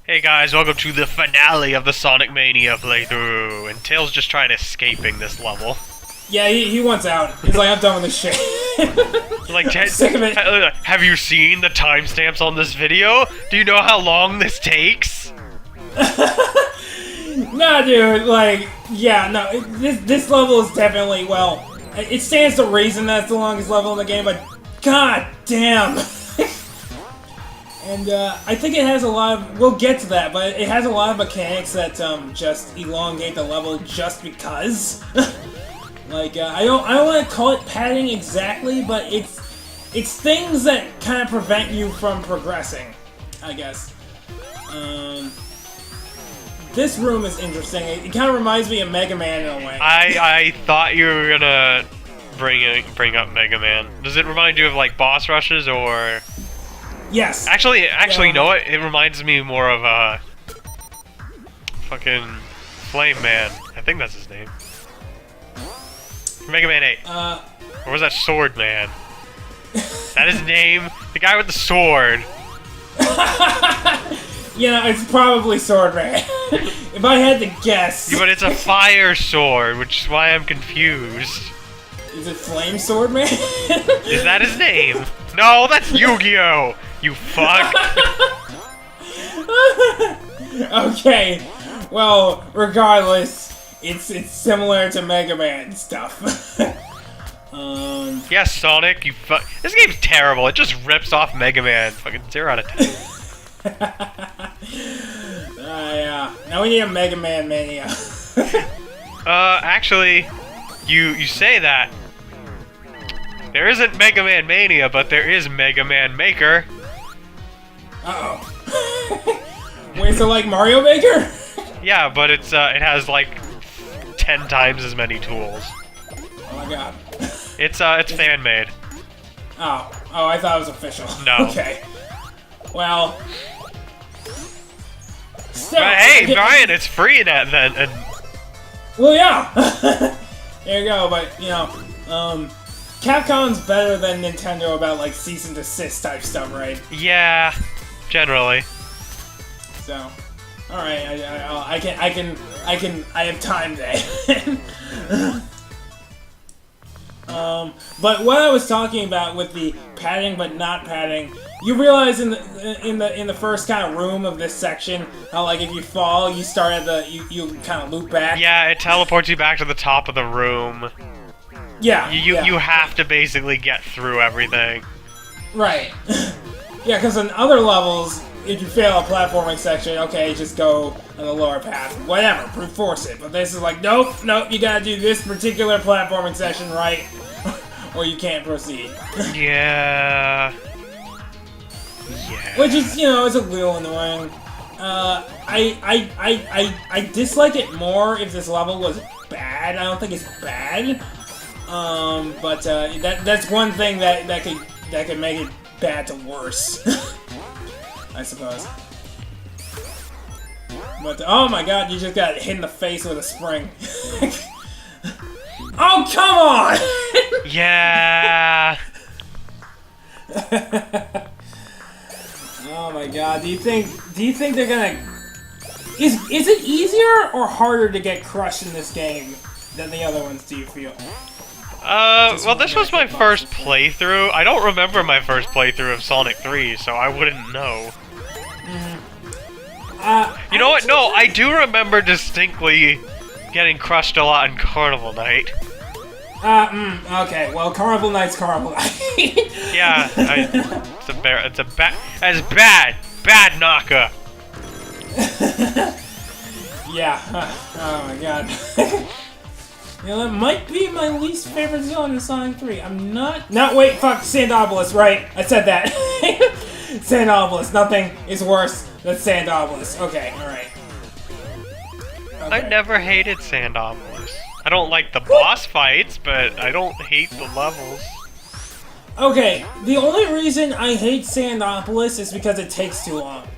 Hey guys, welcome to the finale of the Sonic Mania playthrough, and Tails just tried escaping this level. Yeah, he wants out. He's like, I'm done with this shit. Like, I'm sick of it. Have you seen the timestamps on this video? Do you know how long this takes? Nah, dude, like, yeah, no, this level is definitely, well, it stands to reason that's the longest level in the game, but god damn. And, I think it has a lot of, we'll get to that, but it has a lot of mechanics that, just elongate the level just because. Like, I don't want to call it padding exactly, but it's things that kind of prevent you from progressing, I guess. This room is interesting. It kind of reminds me of Mega Man in a way. I thought you were gonna bring up Mega Man. Does it remind you of, like, boss rushes, or... Yes. Actually, you know what? It reminds me more of, fucking Flame Man. I think that's his name. Mega Man 8. Or was that Sword Man? That his name? The guy with the sword. Yeah, it's probably Sword Man. If I had to guess. Yeah, but it's a fire sword, which is why I'm confused. Is it Flame Sword Man? Is that his name? No, that's Yu-Gi-Oh! You fuck! Okay, well, regardless, it's similar to Mega Man stuff. Yes, Sonic, you fuck. This game's terrible. It just rips off Mega Man. Fucking 0 out of 10. Yeah. Now we need a Mega Man Mania. Actually, you say that. There isn't Mega Man Mania, but there is Mega Man Maker. Uh-oh. Wait, so like Mario Maker? Yeah, but it has like 10 times as many tools. Oh my god. It's fan made. Oh, I thought it was official. No. Okay. Well. Still, But hey, Brian, it's free then. And well, yeah. There you go. But you know, Capcom's better than Nintendo about like cease and desist type stuff, right? yeah, generally. So, all right, I have time today. But what I was talking about with the padding but not padding, you realize in the first kind of room of this section how like if you fall, you start at the you kind of loop back. Yeah, it teleports you back to the top of the room. Yeah. You have to basically get through everything. Right. Yeah, because in other levels, if you fail a platforming section, okay, just go on the lower path. Whatever, brute force it. But this is like, nope, you gotta do this particular platforming section right, or you can't proceed. Yeah. Which is, you know, it's a little annoying. I dislike it more if this level was bad. I don't think it's bad. But that's one thing that could make it bad to worse. I suppose. But oh my god, you just got hit in the face with a spring. Oh come on! Yeah. Oh my god, do you think they're gonna... Is it easier or harder to get crushed in this game than the other ones, do you feel? Well, this was my first playthrough. I don't remember my first playthrough of Sonic 3, so I wouldn't know. You know what? No, I do remember distinctly getting crushed a lot in Carnival Night. Okay, well, Carnival Night's Carnival Night. Yeah, it's a bad knocker. Yeah, oh my god. You know, that might be my least favorite zone in Sonic 3. I'm not... No, wait, fuck, Sandopolis, right. I said that. Sandopolis, nothing is worse than Sandopolis. Okay, alright. Okay. I never hated Sandopolis. I don't like the boss fights, but I don't hate the levels. Okay, the only reason I hate Sandopolis is because it takes too long.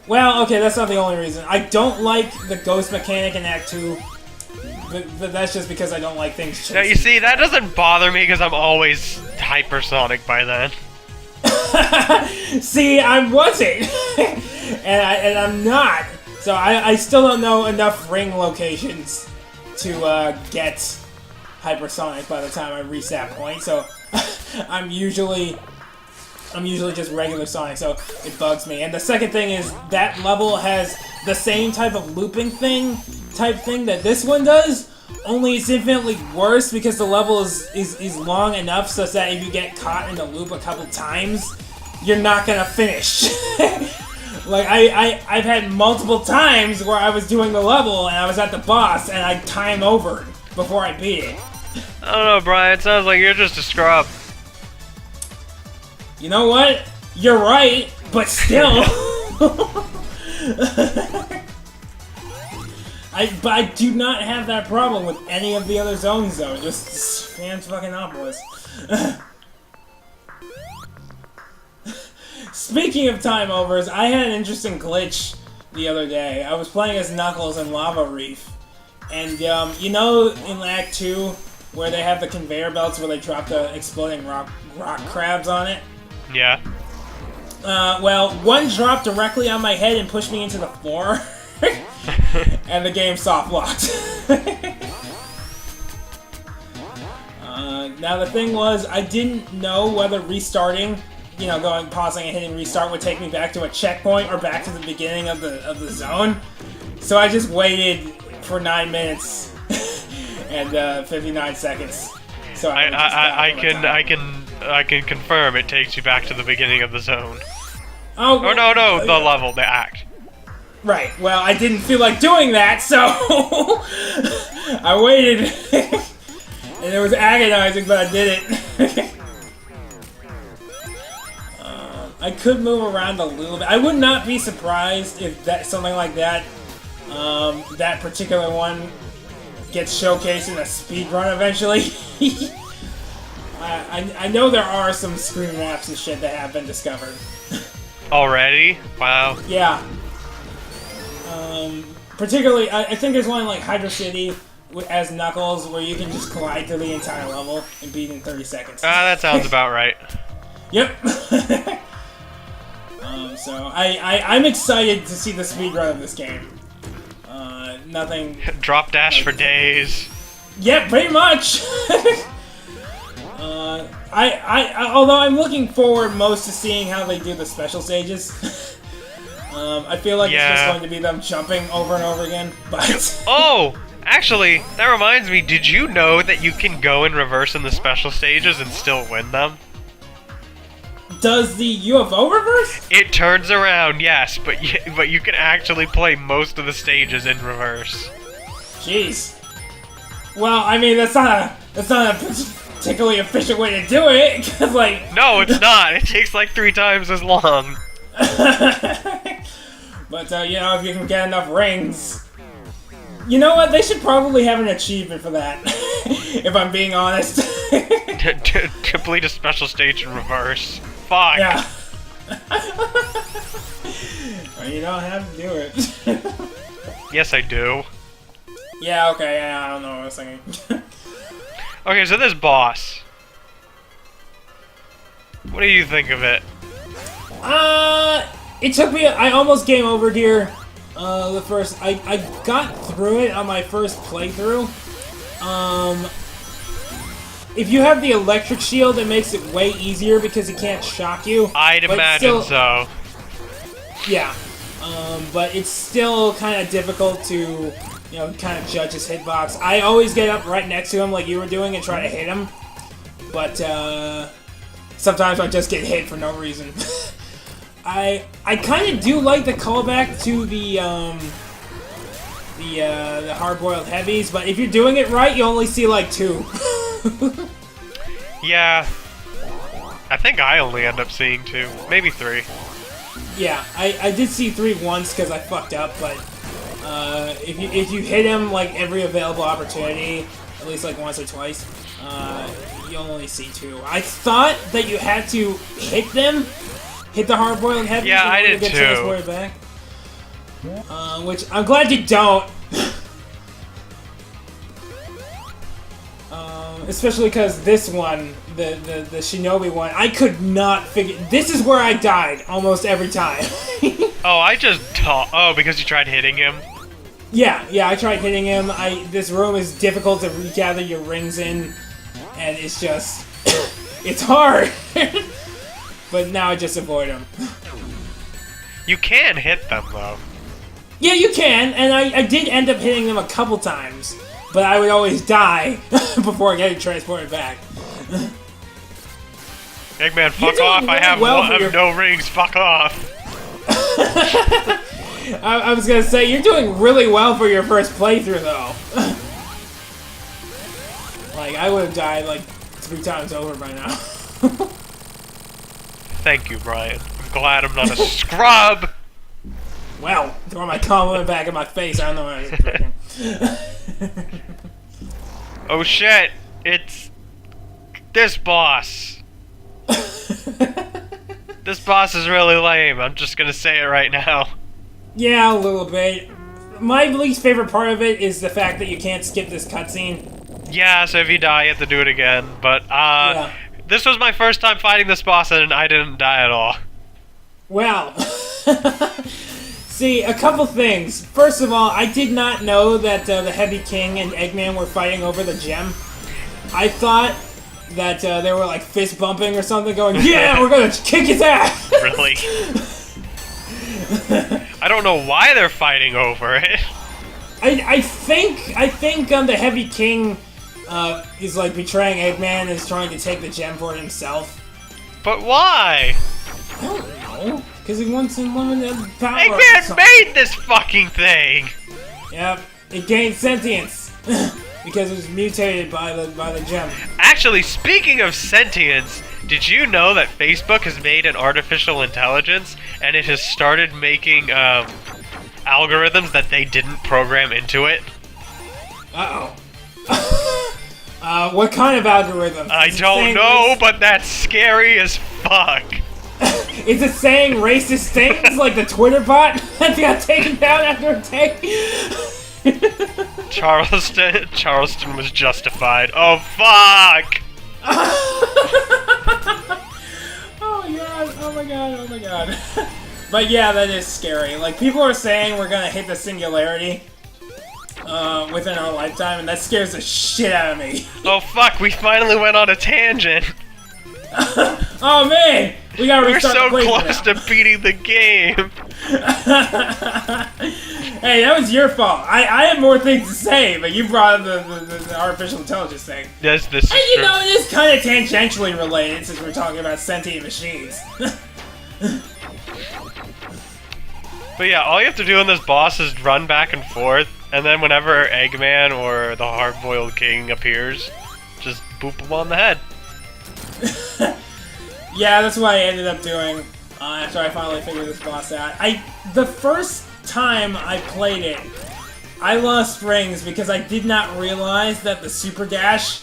Well, okay, that's not the only reason. I don't like the ghost mechanic in Act 2. But that's just because I don't like things chasing. Now, you see, that doesn't bother me because I'm always hypersonic by then. See, I wasn't, and I'm not. So I still don't know enough ring locations to get hypersonic by the time I reach that point. So I'm usually just regular Sonic, so it bugs me. And the second thing is that level has the same type of looping type thing that this one does, only it's infinitely worse because the level is long enough such that if you get caught in the loop a couple times, you're not gonna finish. Like, I've had multiple times where I was doing the level and I was at the boss and I time over before I beat it. I don't know, Brian. It sounds like you're just a scrub. You know what? You're right, but still. I do not have that problem with any of the other zones, though. Just fan-fucking-opolis. Speaking of time overs, I had an interesting glitch the other day. I was playing as Knuckles in Lava Reef, and you know in Act 2 where they have the conveyor belts where they drop the exploding rock crabs on it? Yeah. Well, one dropped directly on my head and pushed me into the floor, and the game soft locked. Now the thing was, I didn't know whether restarting, you know, pausing and hitting restart would take me back to a checkpoint or back to the beginning of the zone. So I just waited for 9 minutes and 59 seconds. So I can confirm it takes you back to the beginning of the zone. Oh, or no, the level, the act. Right. Well, I didn't feel like doing that, so I waited, and it was agonizing, but I did it. I could move around a little bit. I would not be surprised if something like that, that particular one, gets showcased in a speedrun eventually. I know there are some screen maps and shit that have been discovered. Already? Wow. Yeah. Particularly, I think there's one in like Hydro City as Knuckles where you can just collide through the entire level and beat in 30 seconds. That sounds about right. Yep. So I'm excited to see the speedrun of this game. Nothing. Drop dash for days. Yeah, pretty much. Although I'm looking forward most to seeing how they do the special stages. I feel like it's just going to be them jumping over and over again, but... Oh! Actually, that reminds me, did you know that you can go in reverse in the special stages and still win them? Does the UFO reverse? It turns around, yes, but you can actually play most of the stages in reverse. Jeez. Well, I mean, that's not a particularly efficient way to do it, because, like... No, it's not. It takes like 3 times as long. But, you know, if you can get enough rings... You know what? They should probably have an achievement for that, if I'm being honest. to complete a special stage in reverse. Fuck. Yeah. Well, you don't have to do it. Yes, I do. Yeah, okay, yeah, I don't know what I was thinking. Okay, so this boss. What do you think of it? It took me, I almost game over here. I got through it on my first playthrough. If you have the electric shield, it makes it way easier because it can't shock you. I'd imagine so. Yeah. But it's still kind of difficult to, you know, kind of judge his hitbox. I always get up right next to him like you were doing and try to hit him. But, sometimes I just get hit for no reason. I kind of do like the callback to the hard-boiled heavies, but if you're doing it right, you only see like 2. Yeah. I think I only end up seeing 2. Maybe 3. Yeah, I did see 3 once because I fucked up, but if you hit him like every available opportunity, at least like once or twice, you'll only see 2. I thought that you had to hit them. Hit the hard-boiled heavies. Yeah, I did get too. Transported back. Which I'm glad you don't. especially because this one, the Shinobi one, I could not figure. This is where I died almost every time. Oh, I just oh, because you tried hitting him. Yeah, I tried hitting him. This room is difficult to regather your rings in, and it's just it's hard. But now I just avoid them. You can hit them though. Yeah, you can, and I did end up hitting them a couple times, but I would always die before getting transported back. Eggman, fuck off! I have no rings. Fuck off! I was gonna say you're doing really well for your first playthrough, though. Like I would have died like 3 times over by now. Thank you, Brian. I'm glad I'm not a scrub. Well, throw my compliment back in my face. I don't know what I was thinking. Oh shit! It's this boss. This boss is really lame. I'm just gonna say it right now. Yeah, a little bit. My least favorite part of it is the fact that you can't skip this cutscene. Yeah, so if you die, you have to do it again. But Yeah. This was my first time fighting this boss, and I didn't die at all. Well, see, a couple things. First of all, I did not know that the Heavy King and Eggman were fighting over the gem. I thought that they were like fist bumping or something, going, "Yeah, we're gonna kick his ass." Really? I don't know why they're fighting over it. I think the Heavy King is like betraying Eggman and is trying to take the gem for himself. But why? I don't know. Because he wants unlimited power. Eggman made this fucking thing! Yep, it gained sentience. Because it was mutated by the gem. Actually, speaking of sentience, did you know that Facebook has made an artificial intelligence and it has started making algorithms that they didn't program into it? Uh-oh. What kind of algorithm? I don't know, but that's scary as fuck. Is it saying racist things like the Twitter bot that got taken down after a day? Charleston was justified. Oh, fuck! Oh my god. But yeah, that is scary. Like, people are saying we're gonna hit the singularity within our lifetime, and that scares the shit out of me. Oh, fuck, we finally went on a tangent. Oh man! We gotta restart the We're so playthrough close now. to beating the game. Hey, that was your fault. I had more things to say, but you brought up the artificial intelligence thing. Yes, this is And you true. know, it is kind of tangentially related since we're talking about sentient machines. But yeah, all you have to do in this boss is run back and forth, and then whenever Eggman or the Hard-Boiled King appears, just boop him on the head. Yeah, that's what I ended up doing after I finally figured this boss out. The first time I played it, I lost rings because I did not realize that the Super Dash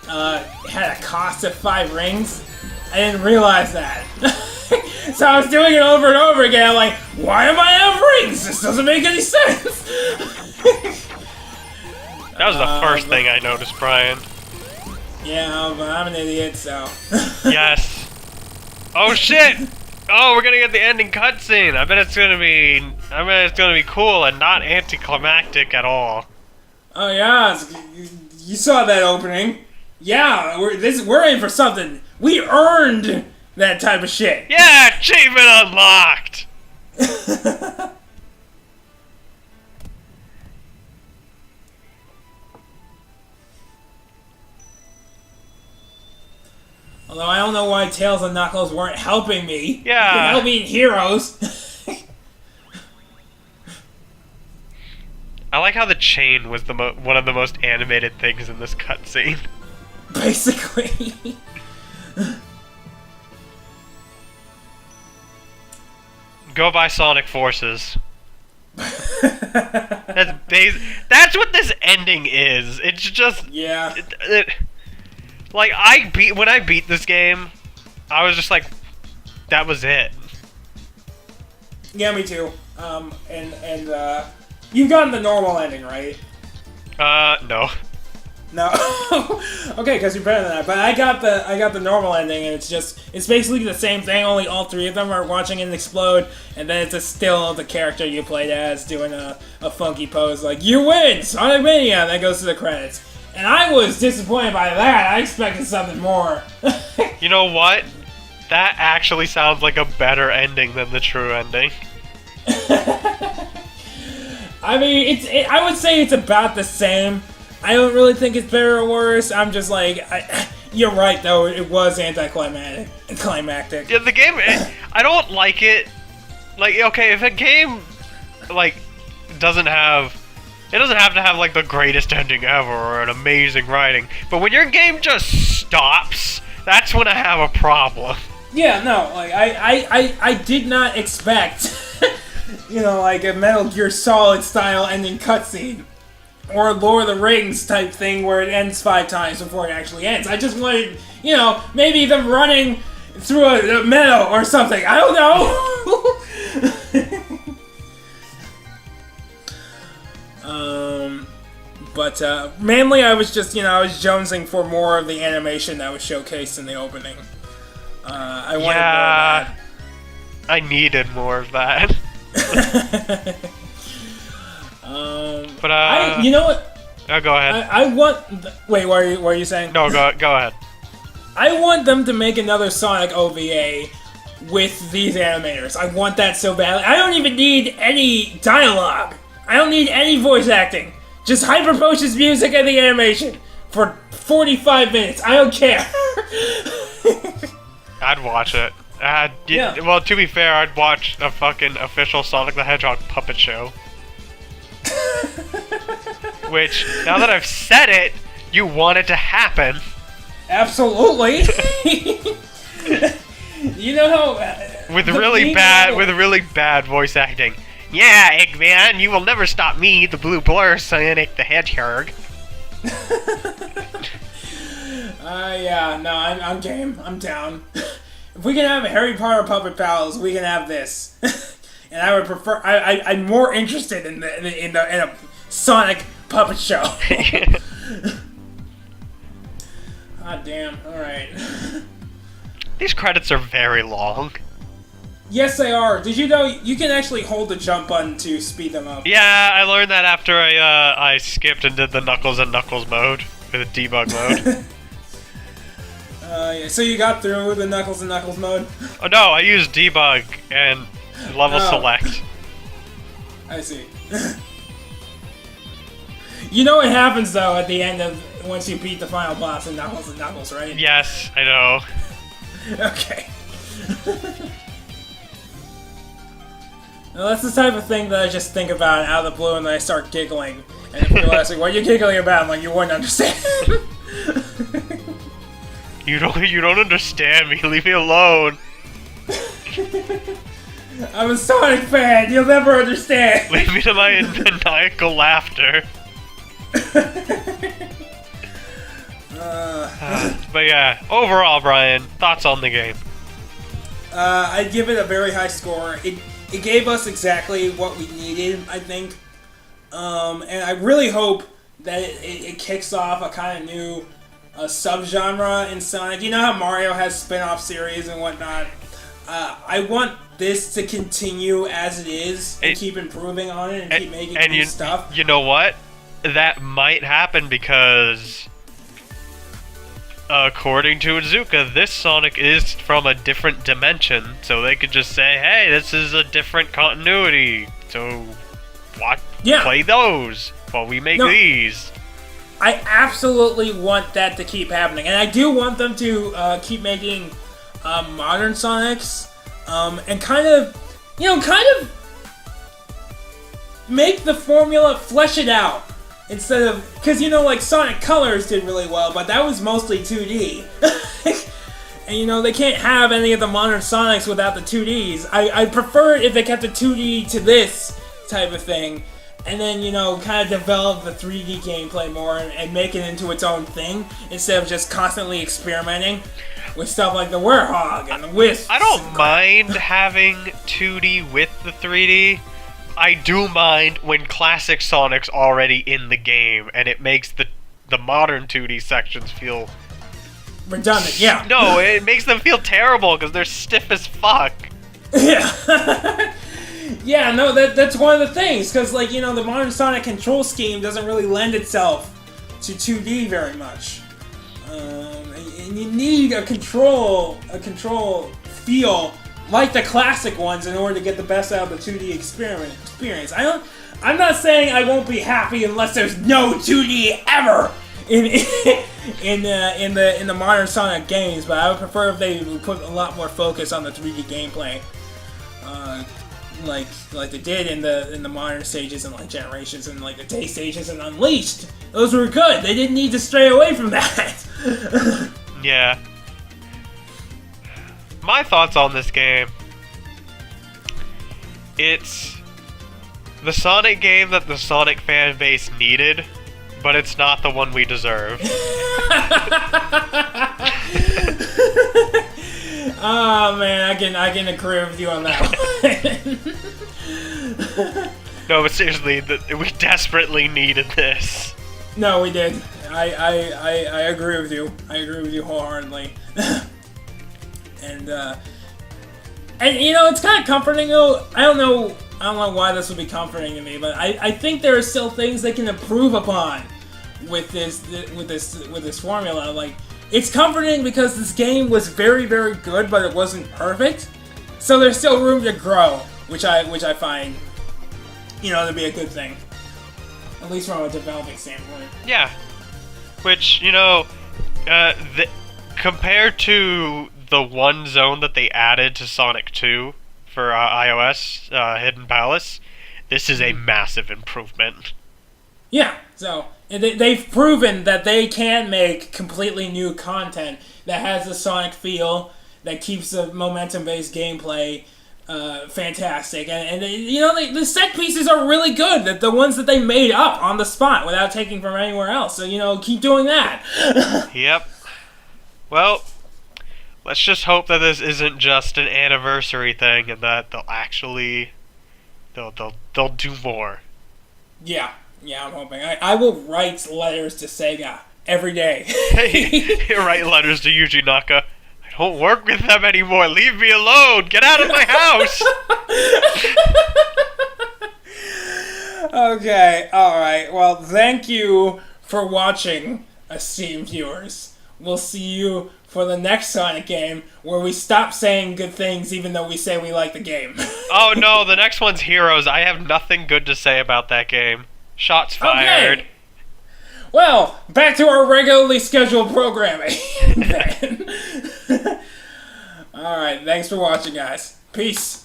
had a cost of 5 rings. I didn't realize that. So I was doing it over and over again. I'm like, why am I out of rings? This doesn't make any sense. That was the first thing I noticed, Brian. Yeah, but I'm an idiot, so. Yes. Oh shit! Oh, we're gonna get the ending cutscene. I bet it's gonna be cool and not anticlimactic at all. Oh yeah, you saw that opening. Yeah, we're in for something. We earned that type of shit. Yeah, achievement unlocked. Although I don't know why Tails and Knuckles weren't helping me. Yeah. They help being heroes. I like how the chain was one of the most animated things in this cutscene. Basically. Go buy Sonic Forces. That's what this ending is. It's just Yeah. Like when I beat this game, I was just like, that was it. Yeah, me too. You've gotten the normal ending, right? No. No. Okay, because you're better than that. But I got the normal ending, and it's basically the same thing. Only all three of them are watching it explode, and then it's a still of the character you played as doing a funky pose like "You win, Sonic Mania," and that goes to the credits. And I was disappointed by that. I expected something more. You know what? That actually sounds like a better ending than the true ending. I mean, I would say it's about the same. I don't really think it's better or worse. I'm just like, you're right though. It was anticlimactic. Yeah, the game. I don't like it. Like, okay, if a game like doesn't have to have like the greatest ending ever or an amazing writing, but when your game just stops, that's when I have a problem. Yeah, no, like I did not expect, like a Metal Gear Solid style ending cutscene. Or Lord of the Rings type thing where it ends 5 times before it actually ends. I just wanted, maybe them running through a meadow or something. I don't know. But mainly I was just, I was jonesing for more of the animation that was showcased in the opening. I wanted more of that. I needed more of that. But you know what? Oh, go ahead. I want. Wait, what are you saying? No, go ahead. I want them to make another Sonic OVA with these animators. I want that so badly. I don't even need any dialogue. I don't need any voice acting. Just Hyperpotion's music and the animation for 45 minutes. I don't care. I'd watch it. Yeah. Well, to be fair, I'd watch a fucking official Sonic the Hedgehog puppet show. Which, now that I've said it, you want it to happen. Absolutely. You know how with really bad voice acting. Yeah, Eggman, you will never stop me, the blue blur Sonic the Hedgehog. Yeah, no, I'm game. I'm down. If we can have Harry Potter puppet pals, we can have this. And I would prefer. I'm more interested in a Sonic puppet show. God damn. All right. These credits are very long. Yes, they are. Did you know you can actually hold the jump button to speed them up? Yeah, I learned that after I skipped and did the Knuckles and Knuckles mode with the debug mode. Yeah. So you got through with the Knuckles and Knuckles mode? Oh no, I used debug and level select. I see. You know what happens though at the end of once you beat the final boss in Knuckles and Knuckles, right? Yes, I know. Okay. Well, that's the type of thing that I just think about out of the blue and then I start giggling. And if you're asking, what are you giggling about? I'm like, you wouldn't understand. You don't understand me. Leave me alone. I'm a Sonic fan. You'll never understand. Leave me to my maniacal laughter. But yeah, overall, Brian, thoughts on the game? I'd give it a very high score. It gave us exactly what we needed, I think. And I really hope that it kicks off a kind of new subgenre in Sonic. You know how Mario has spin-off series and whatnot? I want this to continue as it is and keep improving on it and keep making new stuff. You know what? That might happen because, according to Izuka, this Sonic is from a different dimension, so they could just say, hey, this is a different continuity, so play those while we make these. I absolutely want that to keep happening, and I do want them to keep making modern Sonics, and kind of make the formula, flesh it out. Instead of, because like Sonic Colors did really well, but that was mostly 2D. And they can't have any of the modern Sonics without the 2Ds. I prefer it if they kept the 2D to this type of thing, and then kind of develop the 3D gameplay more and make it into its own thing instead of just constantly experimenting with stuff like the Werehog and the Wisps. I don't mind having 2D with the 3D. I do mind when classic Sonic's already in the game and it makes the the modern 2D sections feel redundant. Yeah. No, it makes them feel terrible because they're stiff as fuck. Yeah. Yeah, no, that's one of the things, because, like, you know, the modern Sonic control scheme doesn't really lend itself to 2D very much. And you need a control feel like the classic ones in order to get the best out of the 2D experience. I'm not saying I won't be happy unless there's no 2D ever in the modern Sonic games, but I would prefer if they would put a lot more focus on the 3D gameplay. Like they did in the modern stages and like Generations and like the Day stages and Unleashed. Those were good. They didn't need to stray away from that. Yeah. My thoughts on this game. It's the Sonic game that the Sonic fan base needed, but it's not the one we deserve. Oh man, I can agree with you on that one. No, but seriously, we desperately needed this. No, we did. I agree with you. I agree with you wholeheartedly. And you know, it's kind of comforting though. I don't know why this would be comforting to me, but I think there are still things they can improve upon with this formula. Like, it's comforting because this game was very, very good, but it wasn't perfect. So there's still room to grow, which I find, you know, to be a good thing. At least from a developing standpoint. Yeah. Which, you know, compared to the one zone that they added to Sonic 2 for iOS, Hidden Palace, this is a massive improvement. Yeah, so they've proven that they can make completely new content that has the Sonic feel, that keeps the momentum-based gameplay fantastic, and you know, the set pieces are really good. That the ones that they made up on the spot without taking from anywhere else. So, you know, keep doing that. Yep. Well, let's just hope that this isn't just an anniversary thing, and that they'll actually they'll do more. Yeah, I'm hoping. I will write letters to Sega every day. Hey, write letters to Yuji Naka. I don't work with them anymore. Leave me alone. Get out of my house. Okay, alright. Well, thank you for watching, esteemed viewers. We'll see you for the next Sonic game, where we stop saying good things even though we say we like the game. Oh no, the next one's Heroes. I have nothing good to say about that game. Shots fired. Okay. Well, back to our regularly scheduled programming. Alright, thanks for watching, guys. Peace.